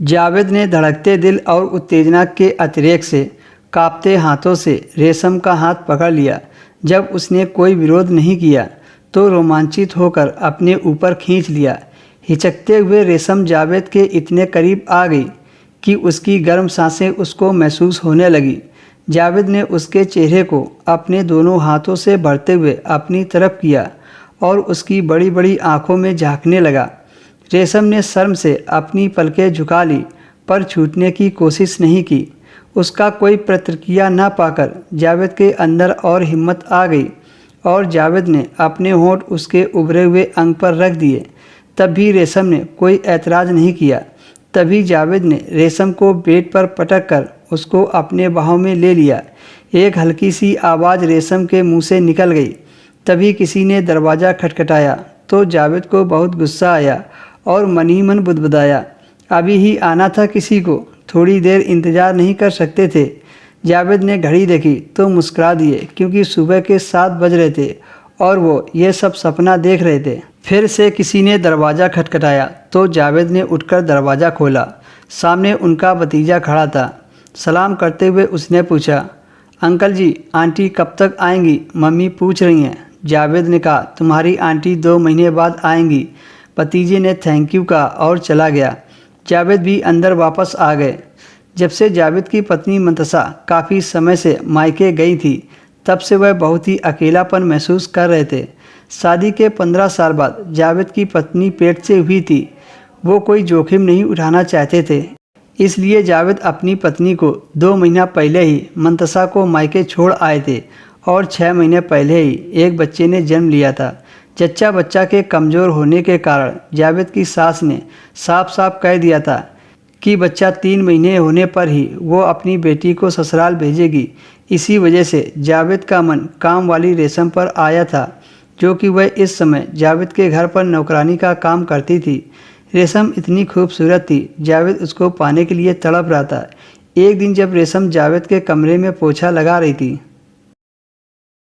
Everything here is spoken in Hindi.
जावेद ने धड़कते दिल और उत्तेजना के अतिरेक से कांपते हाथों से रेशम का हाथ पकड़ लिया। जब उसने कोई विरोध नहीं किया तो रोमांचित होकर अपने ऊपर खींच लिया। हिचकते हुए रेशम जावेद के इतने करीब आ गई कि उसकी गर्म सांसें उसको महसूस होने लगी। जावेद ने उसके चेहरे को अपने दोनों हाथों से भरते हुए अपनी तरफ किया और उसकी बड़ी बड़ी आंखों में झांकने लगा। रेशम ने शर्म से अपनी पलकें झुका ली पर छूटने की कोशिश नहीं की। उसका कोई प्रतिक्रिया न पाकर जावेद के अंदर और हिम्मत आ गई और जावेद ने अपने होंठ उसके उभरे हुए अंग पर रख दिए। तब भी रेशम ने कोई ऐतराज़ नहीं किया। तभी जावेद ने रेशम को बेड पर पटक कर उसको अपने बाहों में ले लिया। एक हल्की सी आवाज़ रेशम के मुंह से निकल गई। तभी किसी ने दरवाज़ा खटखटाया तो जावेद को बहुत गुस्सा आया और मन ही मन बुदबुदाया, अभी ही आना था किसी को, थोड़ी देर इंतज़ार नहीं कर सकते थे। जावेद ने घड़ी देखी तो मुस्कुरा दिए क्योंकि सुबह के 7 बज रहे थे और वो ये सब सपना देख रहे थे। फिर से किसी ने दरवाज़ा खटखटाया तो जावेद ने उठकर दरवाज़ा खोला। सामने उनका भतीजा खड़ा था। सलाम करते हुए उसने पूछा, अंकल जी, आंटी कब तक आएंगी? मम्मी पूछ रही हैं। जावेद ने कहा, तुम्हारी आंटी 2 महीने बाद आएंगी। भतीजे ने थैंक यू कहा और चला गया। जावेद भी अंदर वापस आ गए। जब से जावेद की पत्नी मंतसा काफ़ी समय से मायके गई थी तब से वह बहुत ही अकेलापन महसूस कर रहे थे। शादी के 15 साल बाद जावेद की पत्नी पेट से हुई थी। वो कोई जोखिम नहीं उठाना चाहते थे, इसलिए जावेद अपनी पत्नी को 2 महीना पहले ही मंतसा को मायके छोड़ आए थे और 6 महीने पहले ही एक बच्चे ने जन्म लिया था। जच्चा बच्चा के कमज़ोर होने के कारण जावेद की सास ने साफ साफ कह दिया था कि बच्चा 3 महीने होने पर ही वो अपनी बेटी को ससुराल भेजेगी। इसी वजह से जावेद का मन काम वाली रेशम पर आया था, जो कि वह इस समय जावेद के घर पर नौकरानी का काम करती थी। रेशम इतनी खूबसूरत थी, जावेद उसको पाने के लिए तड़प रहा था। एक दिन जब रेशम जावेद के कमरे में पोछा लगा रही थी